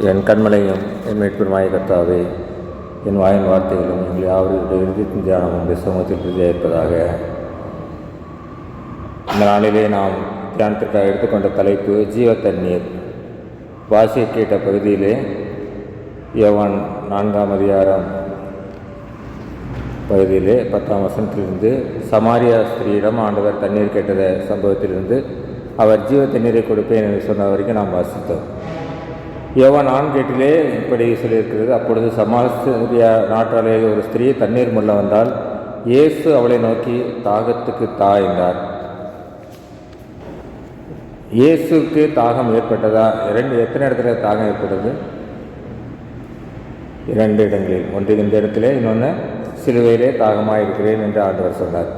என் கண்மலையும் என் மீட்பெருமாய கர்த்தாவே, என் வாயின் வார்த்தைகளும் எங்கள் யாவருடைய இறுதிக்கும் தியானமும் உடைய சமூகத்தில் பிரதியாக இருப்பதாக. இந்த நாளிலே நாம் தியானத்திற்காக எடுத்துக்கொண்ட தலைப்பு ஜீவ தண்ணீர். வாசிய கேட்ட பகுதியிலே யோவான் 4ஆம் அதிகாரம் பகுதியிலே 10ஆம் வசனத்திலிருந்து சமாரியா ஸ்திரீயிடம் ஆண்டவர் தண்ணீர் கேட்டத சம்பவத்திலிருந்து அவர் ஜீவ தண்ணீரை கொடுப்பேன் என்று சொன்ன வரைக்கும் நாம் வாசித்தோம். யோவான் 4:8 இப்படி சொல்லியிருக்கிறது, அப்பொழுது சமாரியா நாட்டாலே ஒரு ஸ்திரீ தண்ணீர் முள்ள வந்தால் இயேசு அவளை நோக்கி தாகத்துக்கு தா என்றார். இயேசுக்கு தாகம் ஏற்பட்டதா? எத்தனை இடத்துல தாகம் ஏற்பட்டது? 2 இடங்களில். ஒன்று இந்த இடத்துல, இன்னொன்று சிலுவையிலே தாகமாக இருக்கிறேன் என்று ஆண்டவர் சொன்னார்.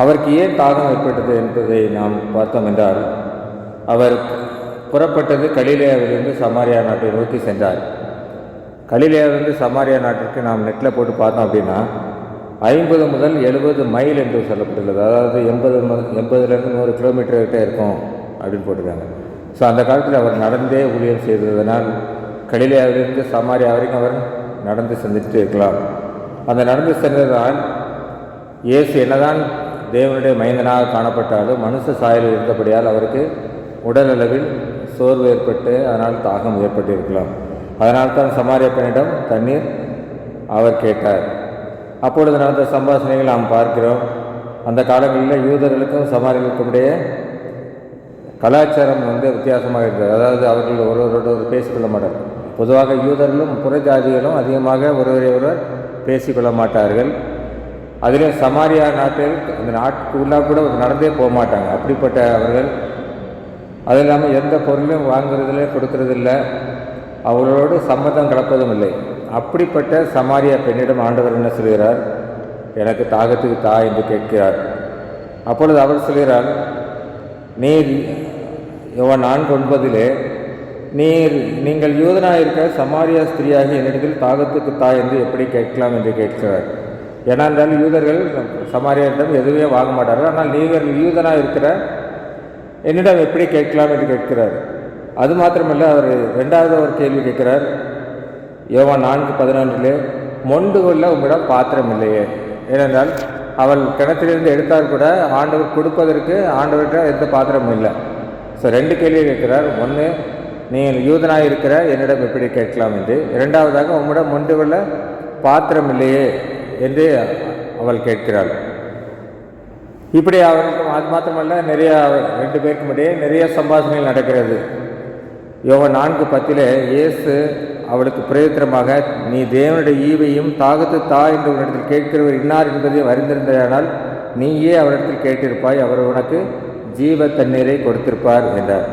அவருக்கு ஏன் தாகம் ஏற்பட்டது என்பதை நாம் பார்த்தோம் என்றால், அவர் புறப்பட்டது கலிலேயாவிலிருந்து சமாரியா நாட்டை நோக்கி சென்றார். கலிலேயாவிலிருந்து சமாரியா நாட்டிற்கு நாம் நெட்டில் போட்டு பார்த்தோம் அப்படின்னா 50 முதல் 70 மைல் என்று சொல்லப்பட்டுள்ளது. அதாவது 80 100 கிலோமீட்டர் கிட்டே இருக்கும் அப்படின்னு போட்டிருக்காங்க. ஸோ அந்த காலத்தில் அவர் நடந்தே ஊழியம் செய்ததனால் கலிலேயாவிலிருந்து சமாரியா வரைக்கும் அவர் நடந்து செஞ்சுட்டு இருக்கலாம். அந்த நடந்து சென்றதால் இயேசு என்னதான் தேவனுடைய மைந்தனாக காணப்பட்டாலும் மனுஷ சாயலில் இருந்தபடியால் அவருக்கு உடல் அளவில் சோர்வு ஏற்பட்டு அதனால் தாகம் ஏற்பட்டிருக்கலாம். அதனால்தான் சமாரியா பெண்ணிடம் தண்ணீர் அவர் கேட்டார். அப்பொழுது நடந்த சம்பாஷணைகள் நாம் பார்க்கிறோம். அந்த காலங்களில் யூதர்களுக்கும் சமாரியர்களுக்கும் இடையே கலாச்சாரம் வித்தியாசமாக இருந்தது. அதாவது அவர்கள் ஒருவரோடு பேசிக்கொள்ள மாட்டார். பொதுவாக யூதர்களும் புறஜாதிகளும் அதிகமாக ஒருவரை ஒருவர் பேசிக்கொள்ள மாட்டார்கள். அதிலும் சமாரியா நாட்டில் அந்த நாட்டுக்கு உள்ளாக கூட நடந்தே போக மாட்டாங்க. அப்படிப்பட்ட அவர்கள் அது இல்லாமல் எந்த பொருளையும் வாங்குறதில்லை, கொடுக்கறதில்லை, அவர்களோடு சம்மதம் கலப்பதும் இல்லை. அப்படிப்பட்ட சமாரியா பெண்ணிடம் ஆண்டவர் என்ன சொல்கிறார்? எனக்கு தாகத்துக்கு தா என்று கேட்கிறார். அப்பொழுது அவர் சொல்கிறார், நீர் யோவான் 4:9 நீங்கள் யூதனாக இருக்க சமாரியா ஸ்திரீயாகி என்னிடத்தில் தாகத்துக்கு தா என்று எப்படி கேட்கலாம் என்று கேட்கிறார். ஏனென்றால் யூதர்கள் சமாரியாரிடம் எதுவுமே வாங்க மாட்டார்கள். ஆனால் நீங்கள் யூதனாக இருக்கிற என்னிடம் எப்படி கேட்கலாம் என்று கேட்கிறார். அது மாத்திரமல்ல, அவர் 2வது ஒரு கேள்வி கேட்கிறார். யோவான் 4:11 மொண்டு கொள்ள உங்களிடம் பாத்திரம் இல்லையே. ஏனென்றால் அவள் கிணத்திலிருந்து எடுத்தால் கூட ஆண்டவர் கொடுப்பதற்கு ஆண்டவர்கிட்ட எந்த பாத்திரமும் இல்லை. ஸோ 2 கேள்வி கேட்கிறார். ஒன்று, நீங்கள் யூதனாக இருக்கிற என்னிடம் எப்படி கேட்கலாம் என்று. 2வதாக உங்களிடம் மொண்டு கொள்ள பாத்திரம் இல்லையே என்று அவள் கேட்கிறாள். இப்படி அவருக்கு அது மாத்திரமல்ல, நிறையா 2 பேருக்கும் இடையே நிறைய சம்பாஷணைகள் நடக்கிறது. யோவான் 4:10 இயேசு அவளுக்கு பிரயோத்திரமாக, நீ தேவனுடைய ஈவையும் தாகத்து தா என்று உன்னிடத்தில் கேட்கிறவர் இன்னார் என்பதையும் அறிந்திருந்தால் நீயே அவரிடத்தில் கேட்டிருப்பாய், அவர் உனக்கு ஜீவ தண்ணீரை கொடுத்திருப்பார் என்றார்.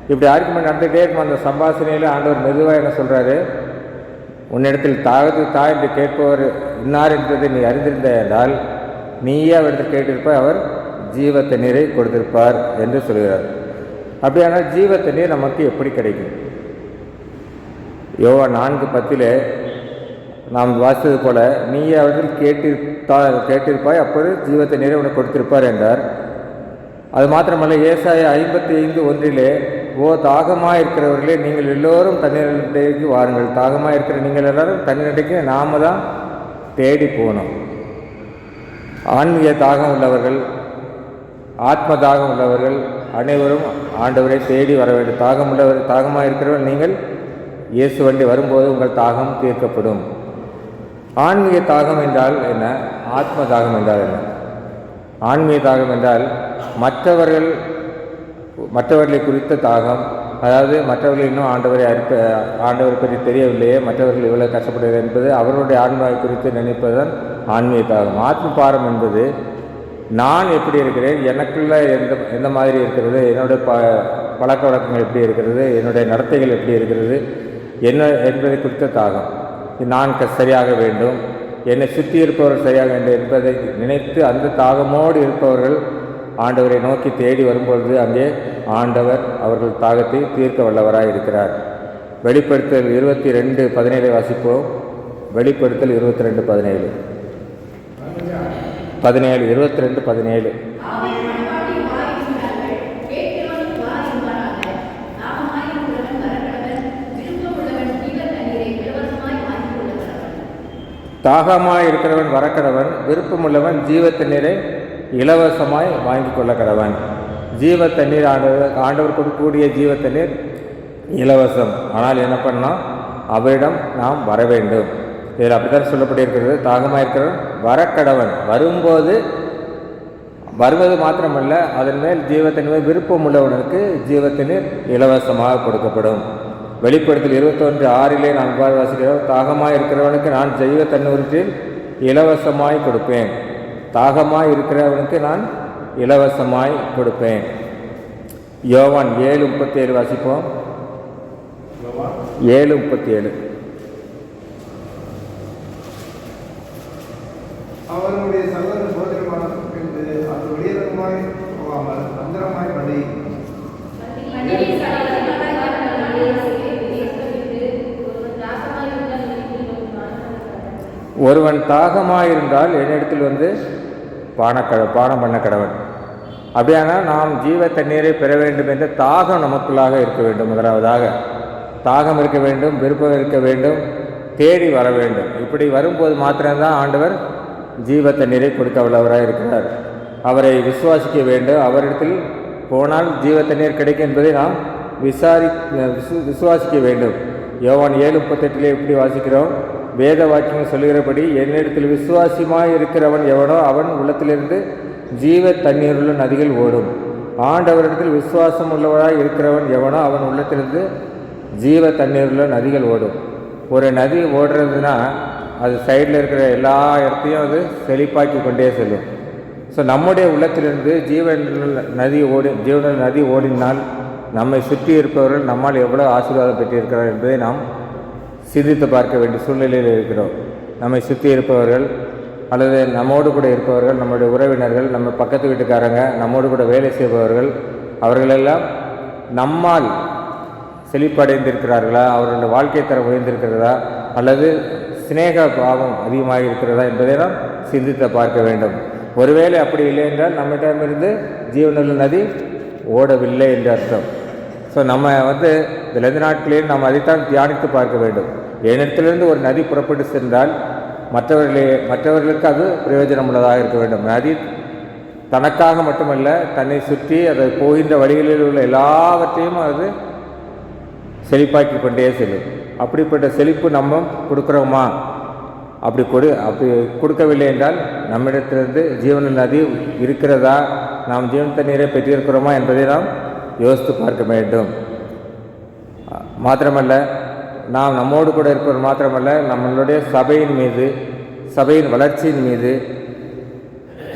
இப்படி ஆர்குமெண்ட் நடந்துகிட்டே இருக்கும். அந்த சம்பாஷணையில் ஆண்டவர் மெதுவாக என்ன சொல்கிறாரு? உன்னிடத்தில் தாகத்து தா என்று கேட்பவர் இன்னார் என்பதை நீ அறிந்திருந்தால் நீயே அவரிடத்தில் கேட்டிருப்பாய், அவர் ஜீவ தண்ணீரை கொடுத்திருப்பார் என்று சொல்கிறார். அப்படியானால் ஜீவ தண்ணீர் நமக்கு எப்படி கிடைக்கும்? யோவான் 4:10 நாம் வாசித்தது போல, நீயே அவரிடத்தில் கேட்டிருப்பாய், அப்பொழுது ஜீவ தண்ணீரை உனக்கு கொடுத்திருப்பார் என்றார். அது மாத்திரமல்ல, ஏசாயா 55:1 ஓ தாகமாக இருக்கிறவர்களே, நீங்கள் எல்லோரும் தண்ணீரண்டைக்கு வாருங்கள். தாகமாக இருக்கிற நீங்கள் எல்லாரும் தண்ணீரண்டைக்கு நாம தான் தேடி போகணும். ஆன்மீக தாகம் உள்ளவர்கள், ஆத்ம தாகம் உள்ளவர்கள் அனைவரும் ஆண்டவரை தேடி வர வேண்டும். தாகமாக இருக்கிறவர்கள் நீங்கள் இயேசு வண்டி வரும்போது உங்கள் தாகம் தீர்க்கப்படும். ஆன்மீக தாகம் என்றால் என்ன? ஆத்ம தாகம் என்றால் என்ன? ஆன்மீக தாகம் என்றால் மற்றவர்களை குறித்த தாகம். அதாவது மற்றவர்கள் இன்னும் ஆண்டவரை பற்றி தெரியவில்லையே, மற்றவர்கள் இவ்வளவு கஷ்டப்படுகிறது என்பது அவர்களுடைய ஆன்மாவை குறித்து நினைப்பதுதான் ஆன்மீக தாகம். ஆத்ம பாரம் என்பது நான் எப்படி இருக்கிறேன், எனக்குள்ள எந்த மாதிரி இருக்கிறது, என்னுடைய பழக்க வழக்கங்கள் எப்படி இருக்கிறது, என்னுடைய நடத்தைகள் எப்படி இருக்கிறது என்ன என்பதை குறித்த தாகம். நான் சரியாக வேண்டும், என்னை சுற்றி இருப்பவர்கள் சரியாக வேண்டும் என்பதை நினைத்து அந்த தாகமோடு இருப்பவர்கள் ஆண்டவரை நோக்கி தேடி வரும்பொழுது அங்கே ஆண்டவர் அவர்கள் தாகத்தை தீர்க்க வல்லவராய் இருக்கிறார். வெளிப்படுத்தல் 22:17 வாசிப்போம். வெளிப்படுத்தல் 22:17 22:17 22:17 தாகமாய் இருக்கிறவன் வரக்கடவன், விருப்பமுள்ளவன் ஜீவ தண்ணீரை இலவசமாய் வாங்கி கொள்ள கடவன். ஜீவ தண்ணீர் ஆண்டவர் கொடுக்கக்கூடிய ஜீவ தண்ணீர் இலவசம். ஆனால் என்ன பண்ணால் அவரிடம் நாம் வர வேண்டும். இதில் அப்படித்தான் சொல்லப்பட்டிருக்கிறது. தாகமாக இருக்கிறவன் வரக்கடவன், வரும்போது வருவது மாத்திரமல்ல, அதன் மேல் ஜீவத்தண்ணீர் விருப்பம் உள்ளவனுக்கு ஜீவத்தண்ணீர் இலவசமாக கொடுக்கப்படும். வெளிப்படுத்தல் 21:6 நான் வாசிக்கிறோம், தாகமாக இருக்கிறவனுக்கு நான் ஜீவ தண்ணீரில் இலவசமாய் கொடுப்பேன். தாகமாய் இருக்கிறவனுக்கு நான் இலவசமாய் கொடுப்பேன். யோவான் 7:37 வாசிப்போம். 7:37. அவர்களுடைய சகோதர சோதரமான என்று அது வெளியரங்கமாய் போகாமல் அந்தரமாய் பண்ணி ஒருவன் தாகமாயிருந்தால் என்னிடத்தில் வந்து பானம் பண்ண கடவன். அப்படியானால் நாம் ஜீவ தண்ணீரை பெற வேண்டும் என்ற தாகம் நமக்குள்ளாக இருக்க வேண்டும். முதலாவதாக தாகம் இருக்க வேண்டும், விருப்பம் இருக்க வேண்டும், தேடி வர வேண்டும். இப்படி வரும்போது மாத்திரம்தான் ஆண்டவர் ஜீவ தண்ணீரை கொடுக்க வல்லவராக இருக்கிறார். அவரை விசுவாசிக்க வேண்டும். அவரிடத்தில் போனால் ஜீவ தண்ணீர் கிடைக்கும் என்பதை நாம் விசுவாசிக்க வேண்டும். யோவான் 7:38 எப்படி வாசிக்கிறோம்? வேத வாக்கியம் சொல்லுகிறபடி என்னிடத்தில் விசுவாசியமாய் இருக்கிறவன் எவனோ அவன் உள்ளத்திலிருந்து ஜீவ தண்ணீருள்ள நதிகள் ஓடும். ஆண்டவரிடத்தில் விசுவாசம் உள்ளவராய் இருக்கிறவன் எவனோ அவன் உள்ளத்திலிருந்து ஜீவ தண்ணீருள்ள நதிகள் ஓடும். ஒரு நதி ஓடுறதுன்னா அது சைடில் இருக்கிற எல்லா இடத்தையும் அது செழிப்பாக்கி கொண்டே செல்லும். ஸோ நம்முடைய உள்ளத்திலிருந்து ஜீவனுள்ள நதி ஓடினால் நம்மை சுற்றி இருப்பவர்கள் நம்மால் எவ்வளோ ஆசீர்வாதம் பெற்றிருக்கிறார் என்பதை நாம் சிந்தித்து பார்க்க வேண்டிய சூழ்நிலையில் இருக்கிறோம். நம்மை சுற்றி இருப்பவர்கள் அல்லது நம்மோடு கூட இருப்பவர்கள், நம்முடைய உறவினர்கள், நம்ம பக்கத்து வீட்டுக்காரங்க, நம்மோடு கூட வேலை செய்பவர்கள், அவர்களெல்லாம் நம்மால் செழிப்படைந்திருக்கிறார்களா, அவர்களுடைய வாழ்க்கை தரம் உயர்ந்திருக்கிறதா, அல்லது சிநேக பாவம் அதிகமாக இருக்கிறதா என்பதை நாம் சிந்தித்து பார்க்க வேண்டும். ஒருவேளை அப்படி இல்லை என்றால் நம்மிடமிருந்து ஜீவனுள்ள நதி ஓடவில்லை என்று அர்த்தம். ஸோ நம்ம இந்த 2 நாட்களில் நாம் அதைத்தான் தியானித்து பார்க்க வேண்டும். என்னிடத்திலிருந்து ஒரு நதி புறப்பட்டு சென்றால் மற்றவர்களுக்கு அது பிரயோஜனம் உள்ளதாக இருக்க வேண்டும். நதி தனக்காக மட்டுமல்ல, தன்னை சுற்றி அதை போகின்ற வழிகளில் உள்ள எல்லாவற்றையும் அது செழிப்பாக்கி கொண்டே செல்லும். அப்படிப்பட்ட செழிப்பு நம்ம கொடுக்குறோமா? அப்படி கொடுக்கவில்லை என்றால் நம்மிடத்திலிருந்து ஜீவன நதி இருக்கிறதா, நாம் ஜீவன் தண்ணீரை பெற்றிருக்கிறோமா என்பதை நாம் யோசித்து பார்க்க வேண்டும். மாத்திரமல்ல, நாம் நம்மோடு கூட இருப்பவர் மாத்திரமல்ல, நம்மளுடைய சபையின் மீது, சபையின் வளர்ச்சியின் மீது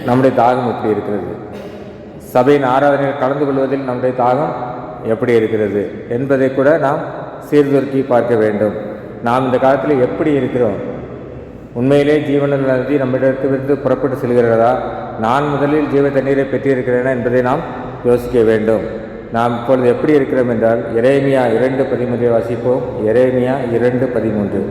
நம்முடைய தாகம் எப்படி இருக்கிறது, சபையின் ஆராதனையில் கலந்து கொள்வதில் நம்முடைய தாகம் எப்படி இருக்கிறது என்பதை கூட நாம் சீர்தூக்கி பார்க்க வேண்டும். நாம் இந்த காலத்தில் எப்படி இருக்கிறோம்? உண்மையிலே ஜீவனுள்ள நதி நம்மிடத்திலிருந்து புறப்பட்டு செல்கிறதா, நான் முதலில் ஜீவ தண்ணீரை பெற்றிருக்கிறேனா என்பதை நாம் யோசிக்க வேண்டும். நாம் இப்பொழுது எப்படி இருக்கிறோம் என்றால், எரேமியா 2:13 வாசிப்போம். எரேமியா 2:13.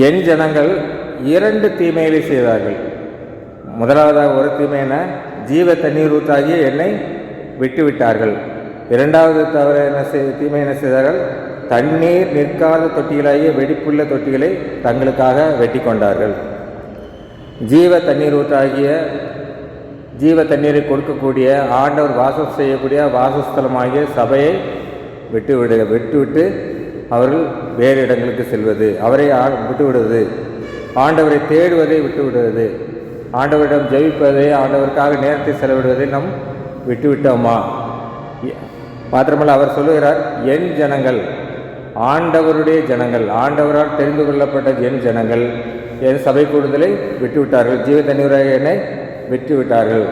என் ஜனங்கள் 2 தீமைகளை செய்தார்கள். முதலாவதாக ஒரு தீமை என்ன? ஜீவ தண்ணீர் ஊற்றாகிய என்னை விட்டுவிட்டார்கள். இரண்டாவது தீமை என்ன செய்தார்கள்? தண்ணீர் நிற்காத தொட்டிகளாகிய வெடிப்புள்ள தொட்டிகளை தங்களுக்காக வெட்டி கொண்டார்கள். ஜீவ தண்ணீர் ஊற்றாகிய ஜீவ தண்ணீரை கொடுக்கக்கூடிய ஆண்டவர் வாசம் செய்யக்கூடிய வாசஸ்தலமாகிய சபையை விட்டுவிட்டு அவர்கள் வேறு இடங்களுக்கு செல்வது, அவரை விட்டுவிடுவது, ஆண்டவரை தேடுவதை விட்டுவிடுவது, ஆண்டவரிடம் ஜெபிப்பதை, ஆண்டவருக்காக நேரத்தை செலவிடுவதை நாம் விட்டுவிட்டோமா? மாத்திரமல்ல, அவர் சொல்லுகிறார், என் ஜனங்கள், ஆண்டவருடைய ஜனங்கள், ஆண்டவரால் தெரிந்து கொள்ளப்பட்ட என் ஜனங்கள் என் சபை கூடுதலை விட்டுவிட்டார்கள், ஜீவ தண்ணீராக என்னை விட்டுவிட்டார்கள்.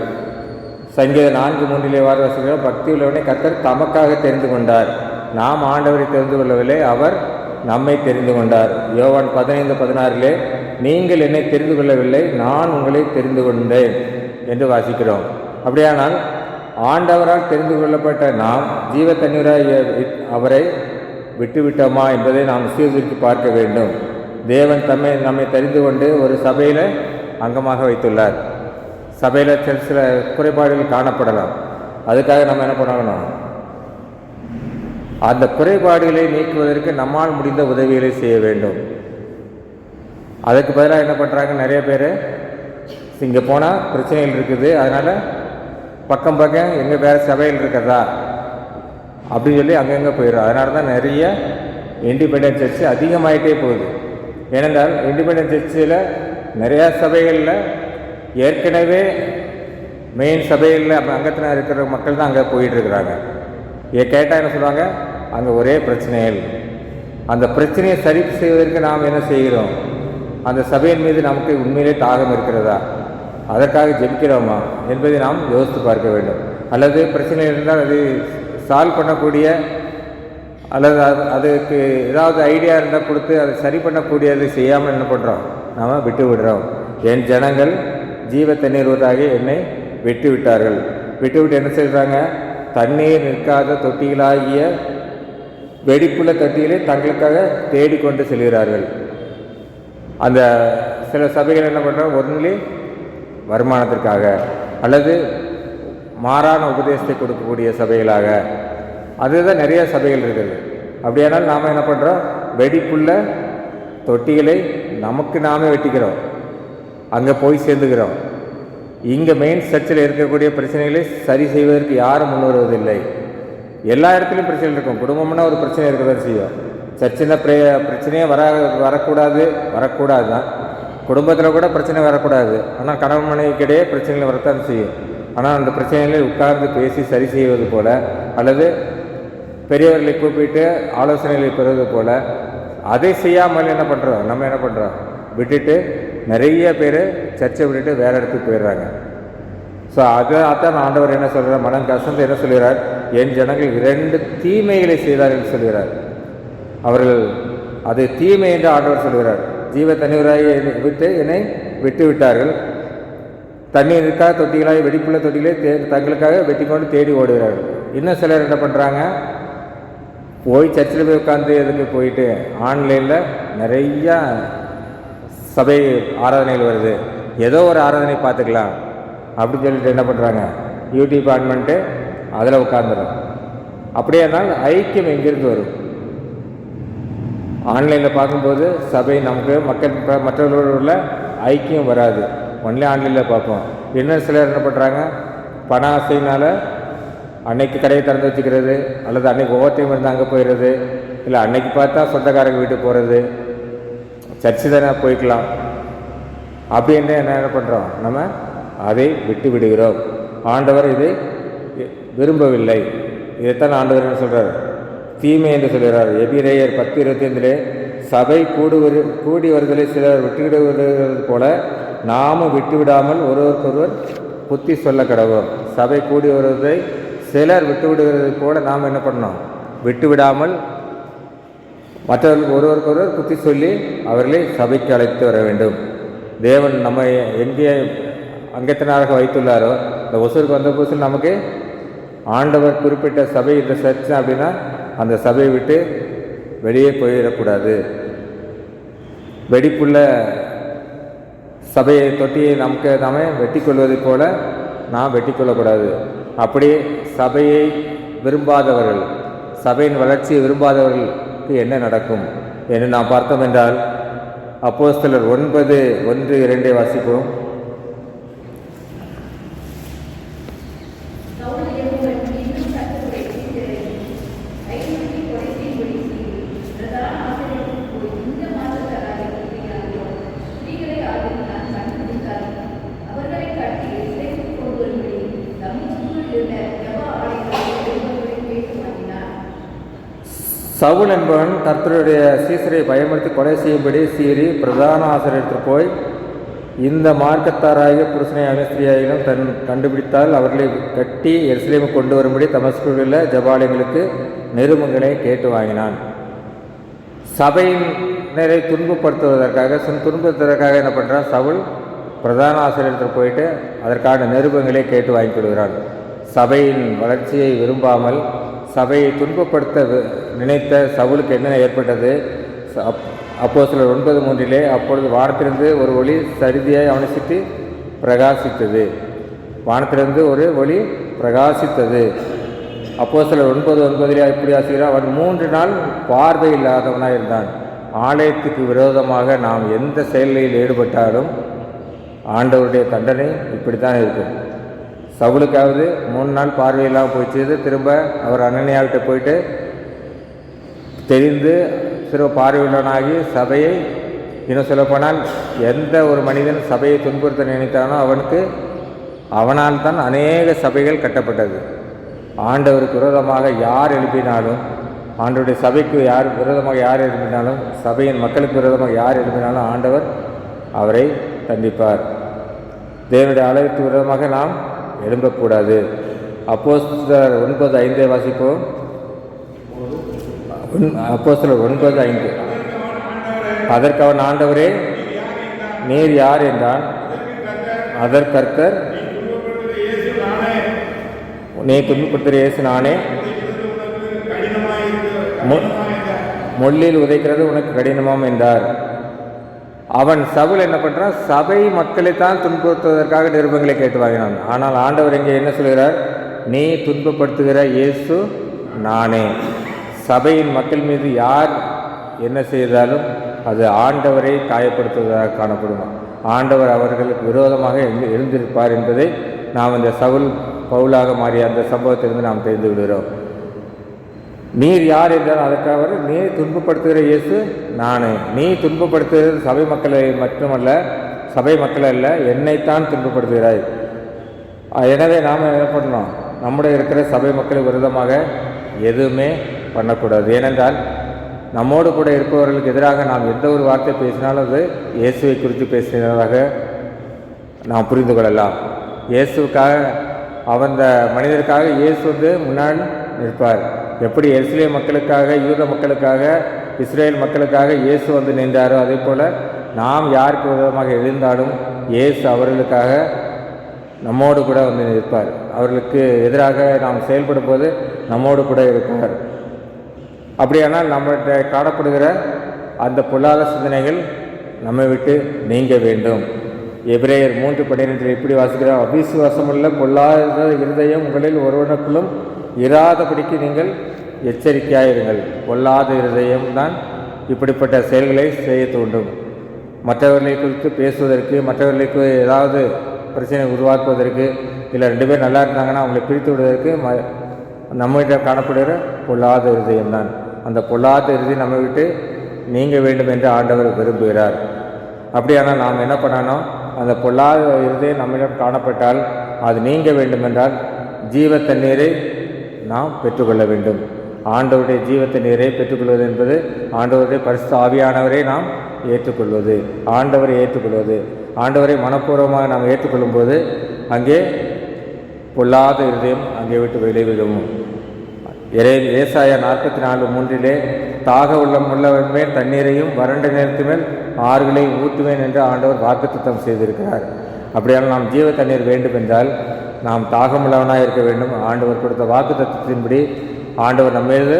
சங்கீதம் 4:3 வாசிக்கிறோம், பக்தி உள்ளவனை கர்த்தர் தமக்காக தெரிந்து கொண்டார். நாம் ஆண்டவரை தெரிந்து கொள்ளவில்லை, அவர் நம்மை தெரிந்து கொண்டார். யோவான் 15:16 நீங்கள் என்னை தெரிந்து கொள்ளவில்லை, நான் உங்களை தெரிந்து கொண்டேன் என்று வாசிக்கிறோம். அப்படியானால் ஆண்டவரால் தெரிந்து கொள்ளப்பட்ட நாம் ஜீவ தண்ணீராக அவரை விட்டுவிட்டோமா என்பதை நாம் சீர்தூக்கி பார்க்க வேண்டும். தேவன் நம்மை தெரிந்து கொண்டு ஒரு சபையில் அங்கமாக வைத்துள்ளார். சபையில் சில குறைபாடுகள் காணப்படலாம். அதுக்காக நம்ம என்ன பண்ணணும்? அந்த குறைபாடுகளை நீக்குவதற்கு நம்மால் முடிந்த உதவிகளை செய்ய வேண்டும். அதுக்கு பதிலாக என்ன பண்ணுறாங்க, நிறைய பேர் இங்கே போனால் பிரச்சனைகள் இருக்குது, அதனால் பக்கம் எங்கே வேறு சபையில் இருக்கிறதா அப்படின்னு சொல்லி அங்கங்கே போயிடும். அதனால தான் நிறைய இண்டிபெண்டன்ட் சர்ச்சு அதிகமாகிட்டே போகுது. ஏனென்றால் இண்டிபெண்டன்ட் சர்ச்சில் நிறையா சபைகளில் ஏற்கனவே மெயின் சபையில் அங்கத்தினர் இருக்கிற மக்கள் தான் அங்கே போயிட்டுருக்குறாங்க. கேட்டால் என்ன சொல்லுவாங்க, அங்கே ஒரே பிரச்சனைகள். அந்த பிரச்சனையை சரி செய்வதற்கு நாம் என்ன செய்கிறோம்? அந்த சபையின் மீது நமக்கு உண்மையிலே தாகம் இருக்கிறதா, அதற்காக ஜெபிக்கிறோமா என்பதை நாம் யோசித்து பார்க்க வேண்டும். அல்லது பிரச்சனை இருந்தால் அது சால்வ் பண்ணக்கூடிய அல்லது அதுக்கு ஏதாவது ஐடியா இருந்தால் கொடுத்து அதை சரி பண்ணக்கூடியதை செய்யாமல் என்ன பண்ணுறோம்? நாம் விட்டு விடுறோம். என் ஜனங்கள் ஜீவ தண்ணீர் ஊராகி என்னை விட்டு விட்டார்கள். விட்டுவிட்டு என்ன செய்கிறாங்க? தண்ணீர் நிற்காத தொட்டிகளாகிய வெடிப்புள்ள தொட்டிகளை தங்களுக்காக தேடிக்கொண்டு செல்கிறார்கள். அந்த சில சபைகள் என்ன பண்ணுறாங்க? ஒன்லி வருமானத்திற்காக அல்லது மாறான உபதேசத்தை கொடுக்கக்கூடிய சபைகளாக, அதுதான் நிறைய சபைகள் இருக்குது. அப்படியானால் நாம் என்ன பண்ணுறோம்? வெடிப்புள்ள தொட்டிகளை நமக்கு நாமே வெட்டிக்கிறோம், அங்கே போய் சேர்ந்துக்கிறோம். இங்கே மெயின் சர்ச்சில் இருக்கக்கூடிய பிரச்சனைகளை சரி செய்வதற்கு யாரும் முன் வருவதில்லை. எல்லா இடத்துலையும் பிரச்சனை இருக்கும். குடும்பம்னா ஒரு பிரச்சனை இருக்க தான் செய்யும். சர்ச்சில் பிரச்சனையே வரக்கூடாது தான். குடும்பத்தில் கூட பிரச்சனை வரக்கூடாது. ஆனால் கணவன் மனைவிக்கிடையே பிரச்சனைகள் வரத்தான் செய்யும். ஆனால் அந்த பிரச்சனைகளை உட்கார்ந்து பேசி சரி செய்வது போல் அல்லது பெரியவர்களை கூப்பிட்டு ஆலோசனைகளை பெறுவது போல் அதை செய்யாமல் என்ன பண்ணுறோம்? நம்ம என்ன பண்ணுறோம்? விட்டுட்டு நிறைய பேர் சர்ச்சை விட்டுட்டு வேறு இடத்துக்கு போயிடுறாங்க. ஸோ அதான் ஆண்டவர் என்ன சொல்கிறார்? மனம் கசந்து என்ன சொல்கிறார்? என் ஜனங்கள் 2 தீமைகளை செய்தார்கள் சொல்கிறார். அவர்கள் அது தீமை என்று ஆண்டவர் சொல்கிறார். ஜீவ தண்ணீராய் விட்டு என்னை விட்டு விட்டார்கள். தண்ணீர் இருக்கா தொட்டிகளாய் வெடிப்புள்ள தொட்டிகளே தங்களுக்காக வெட்டி கொண்டு தேடி ஓடுகிறார்கள். இன்னும் சிலர் என்ன பண்ணுறாங்க? போய் சர்ச்சில் போய் உட்காந்து எதுக்கு போயிட்டு ஆன்லைனில் நிறையா சபை ஆராதனைகள் வருது, ஏதோ ஒரு ஆராதனை பார்த்துக்கலாம் அப்படின்னு சொல்லிட்டு என்ன பண்ணுறாங்க? யூடியூப் ஆன் பண்ணிட்டு அதில் உட்காந்துடும். அப்படியானால் ஐக்கியம் எங்கிருந்து வரும்? ஆன்லைனில் பார்க்கும்போது சபை நமக்கு மற்றவர்களோடு உள்ள ஐக்கியம் வராது. ஒன்லி ஆன்லைனில் பார்ப்போம். இன்னும் சிலர் என்ன பண்ணுறாங்க? பண ஆசையினால் அன்னைக்கு கடையை திறந்து வச்சுக்கிறது, அல்லது அன்னைக்கு ஓவர்டைம் இருந்து அங்கே போயிடுறது, இல்லை அன்னைக்கு பார்த்தா சொந்தக்காரங்க வீட்டுக்கு போகிறது, சர்ச்சு தானே போய்க்கலாம் அப்படின்னு என்ன பண்ணுறோம்? நம்ம அதை விட்டு விடுகிறோம். ஆண்டவர் இதை விரும்பவில்லை. இதைத்தான் ஆண்டவர் என்ன சொல்கிறார்? தீமை என்று சொல்கிறார். எபிரேயர் 10:25 சபை கூடி வருதலை சிலர் விட்டுவிடுவது போல நாமும் விட்டுவிடாமல் ஒருவருக்கொருவர் புத்தி சொல்ல கடவோம். சபை கூடி வருவதை சிலர் விட்டுவிடுவது போல நாம் என்ன பண்ணோம்? விட்டுவிடாமல் மற்றவர்கள் ஒருவருக்கொருவர் புத்தி சொல்லி அவர்களை சபைக்கு அழைத்து வர வேண்டும். தேவன் நம்மை எங்கே அங்கத்தினராக வைத்துள்ளாரோ, இந்த ஒசூருக்கு வந்த புதுசில் நமக்கு ஆண்டவர் குறிப்பிட்ட சபை இந்த சர்ச் அப்படின்னா அந்த சபையை விட்டு வெளியே போயிடக்கூடாது. வெடிப்புள்ள சபையை தொட்டியை நமக்கு நாமே வெட்டி கொள்வதை போல நாம் வெட்டி கொள்ளக்கூடாது. அப்படி சபையை விரும்பாதவர்கள், சபையின் வளர்ச்சியை விரும்பாதவர்களுக்கு என்ன நடக்கும் என்று நாம் பார்த்தோம் என்றால், அப்போஸ்தலர் 9:1-2 வாசிப்போம். சவுல் என்பவன் கர்த்தருடைய சீசரை பயமுறுத்தி கொலை செய்யும்படி சீறி பிரதான ஆசிரியருக்கு போய், இந்த மார்க்கத்தாராகிய புருஷனையாக ஸ்திரீயாகிலும் கண்டுபிடித்தால் அவர்களை கட்டி எருசலேமுக்கு கொண்டு வரும்படி தமஸ்குவில் உள்ள ஜபாலயங்களுக்கு நிருபங்களை கேட்டு வாங்கினான். சபையினரை துன்புறுத்துவதற்காக என்ன பண்ணுறான்? சவுல் பிரதான ஆசிரியருக்கு போயிட்டு அதற்கான நிருபங்களை கேட்டு வாங்கி கொள்கிறான். சபையின் வளர்ச்சியை விரும்பாமல் சபையை துன்பப்படுத்த நினைத்த சவுலுக்கு என்ன ஏற்பட்டது? அப்போஸ்தலர் 9:3 அப்பொழுது வானத்திலிருந்து ஒரு ஒளி சரிதியாய் அவனை சுற்றி பிரகாசித்தது. வானத்திலிருந்து ஒரு ஒளி பிரகாசித்தது. அப்போஸ்தலர் 9:9 இப்படி ஆசிரியர், அவன் 3 நாள் பார்வை இல்லாதவனாக இருந்தான். ஆலயத்துக்கு விரோதமாக நாம் எந்த செயலில் ஈடுபட்டாலும் ஆண்டவருடைய தண்டனை இப்படித்தான் இருக்கும். சவுலுக்காவது 3 நாள் பார்வையில்லாமல் போயிடுச்சு. திரும்ப அவர் அனனியாவிட்ட போயிட்டு தெரிந்து திரும்ப பார்வையுள்ளவனாகி சபையை, இன்னும் சொல்லப்போனால் எந்த ஒரு மனிதன் சபையை துன்புறுத்த நினைத்தானோ அவனால் தான் அநேக சபைகள் கட்டப்பட்டது. ஆண்டவருக்கு விரோதமாக யார் எழுப்பினாலும், ஆண்டவருடைய சபைக்கு விரோதமாக யார் எழுப்பினாலும், சபையின் மக்களுக்கு விரோதமாக யார் எழுப்பினாலும் ஆண்டவர் அவரை தண்டிப்பார். தேவனுடைய ஆலயத்துக்கு விரோதமாக நாம் எழும்பக்கூடாது. அப்போஸ்தலர் 9:5 வாசிப்போம். அப்போஸ்தலர் 9:5 அதற்கு அவன், ஆண்டவரே நீர் யார் என்றான். அதற்கு கர்த்தர், நீ துன்பப்படுத்துகிற இயேசு நானே. முள்ளில் உதைக்கிறது உனக்கு கடினமாம் என்றார். அவன் சவுல் என்ன பண்ணுறான், சபை மக்களைத்தான் துன்புறுத்துவதற்காக நிருபங்களை கேட்டு வாங்கினான். ஆனால் ஆண்டவர் இங்கே என்ன சொல்கிறார், நீ துன்பப்படுத்துகிற இயேசு நானே. சபையின் மக்கள் மீது யார் என்ன செய்தாலும் அது ஆண்டவரை காயப்படுத்துவதாக காணப்படுமா. ஆண்டவர் அவர்களுக்கு விரோதமாக எழுந்திருப்பார் என்பதை நாம் இந்த பவுலாக மாறிய அந்த சம்பவத்திலிருந்து நாம் தெரிந்து விடுகிறோம். நீர் யார் என்றால் அதற்காக நீ துன்பப்படுத்துகிற இயேசு நானே. நீ துன்பப்படுத்துகிறது சபை மக்களை மட்டுமல்ல, சபை மக்கள் அல்ல, என்னைத்தான் துன்பப்படுத்துகிறாய். எனவே நாம் என்ன பண்ணணும், நம்முடைய இருக்கிற சபை மக்களுக்கு விரோதமாக எதுவுமே பண்ணக்கூடாது. ஏனென்றால் நம்மோடு கூட இருப்பவர்களுக்கு எதிராக நாம் எந்த ஒரு வார்த்தை பேசினாலும் அது இயேசுவை குறித்து பேசினதாக நாம் புரிந்து கொள்ளலாம். இயேசுக்காக அந்த மனிதருக்காக இயேசு முன்னாடி நிற்பார். எப்படி எருசலேம் மக்களுக்காக, யூத மக்களுக்காக, இஸ்ரேல் மக்களுக்காக இயேசு நின்றாரோ அதே போல் நாம் யாருக்கு விதமாக எழுந்தாலும் இயேசு அவர்களுக்காக நம்மோடு கூட நிற்பார். அவர்களுக்கு எதிராக நாம் செயல்படும் போது நம்மோடு கூட இருப்பார். அப்படியானால் நம்மகிட்ட காணப்படுகிற அந்த பொல்லாத சிந்தனைகள் நம்மை விட்டு நீங்க வேண்டும். எபிரேயர் 3:12 இப்படி வாசிக்கிறார், அவிசுவாசமுள்ள பொல்லாத இருதயம் உங்களில் ஒருவனுக்குள்ளும் இராதபடிக்கு நீங்கள் எச்சரிக்கையாயிருங்கள். பொல்லாத இருதயம் தான் இப்படிப்பட்ட செயல்களை செய்ய தூண்டும். மற்றவர்களை குறித்து பேசுவதற்கு, மற்றவர்களுக்கு ஏதாவது பிரச்சனை உருவாக்குவதற்கு, இல்லை 2 பேர் நல்லா இருந்தாங்கன்னா அவங்களை பிரித்து விடுவதற்கு நம்மிடம் காணப்படுகிற பொல்லாத இருதயம்தான். அந்த பொல்லாத இறுதி நம்மை விட்டு நீங்க வேண்டும் என்று ஆண்டவர் விரும்புகிறார். அப்படியானால் நாம் என்ன பண்ணணும், அந்த பொல்லாத இருதயம் நம்மிடம் காணப்பட்டால் அது நீங்க வேண்டுமென்றால் ஜீவ தண்ணீரை நாம் பெற்றுக்கொள்ள வேண்டும். ஆண்டவருடைய ஜீவ தண்ணீரை பெற்றுக்கொள்வது என்பது ஆண்டவருடைய பரிசுத்த ஆவியானவரை நாம் ஏற்றுக்கொள்வது, ஆண்டவரை ஏற்றுக்கொள்வது. ஆண்டவரை மனப்பூர்வமாக நாம் ஏற்றுக்கொள்ளும் போது அங்கே பொல்லாத இருதயம் அங்கே விட்டு விளைவிடும். ஏசாயா 44:3 தாக உள்ளவன் மேல் தண்ணீரையும் வறண்ட நேரத்து மேல் ஆறுகளையும் ஊற்றுவேன் என்று ஆண்டவர் வாக்குத்தத்தம் செய்திருக்கிறார். அப்படியானால் நாம் ஜீவ தண்ணீர் வேண்டும் என்றால் நாம் தாகமுள்ளவனாக இருக்க வேண்டும். ஆண்டவர் கொடுத்த வாக்குத்தத்தத்தின்படி ஆண்டவர் நம்மீது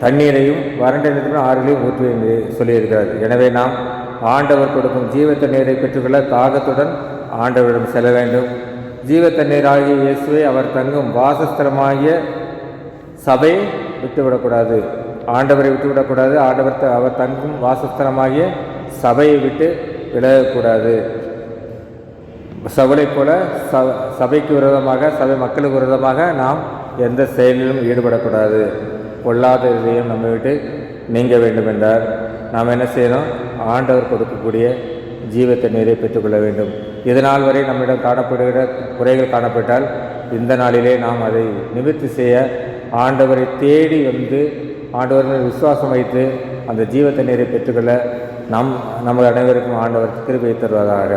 தண்ணீரையும் வறண்ட நேரத்தில் ஆறுகளையும் ஊற்றுவேன் என்று சொல்லியிருக்கிறார். எனவே நாம் ஆண்டவர் கொடுக்கும் ஜீவ தண்ணீரை பெற்றுக்கொள்ள தாகத்துடன் ஆண்டவரிடம் செல்ல வேண்டும். ஜீவ தண்ணீராகிய இயேசுவை அவர் தங்கும் வாசஸ்தலமாகிய சபையை விட்டுவிடக்கூடாது, ஆண்டவரை விட்டுவிடக்கூடாது. அவர் தங்கும் வாசஸ்தலமாகிய சபையை விட்டு விலகக்கூடாது. சவுலை போல சபைக்கு விரோதமாக, சபை மக்களுக்கு விரோதமாக நாம் எந்த செயலிலும் ஈடுபடக்கூடாது. பொல்லாத இதயம் நம்மை விட்டு நீங்க வேண்டும் என்றால் நாம் என்ன செய்யணும், ஆண்டவர் கொடுக்கக்கூடிய ஜீவ தண்ணீரை பெற்றுக்கொள்ள வேண்டும். இதனால் வரை நம்மிடம் காணப்படுகிற குறைகள் காணப்பட்டால் இந்த நாளிலே நாம் அதை நிவர்த்தி செய்ய ஆண்டவரை தேடி ஆண்டவர்கள் விசுவாசம் வைத்து அந்த ஜீவ தண்ணீரை பெற்றுக்கொள்ள நம்ம அனைவருக்கும் ஆண்டவர் கிருபை தருவதாக.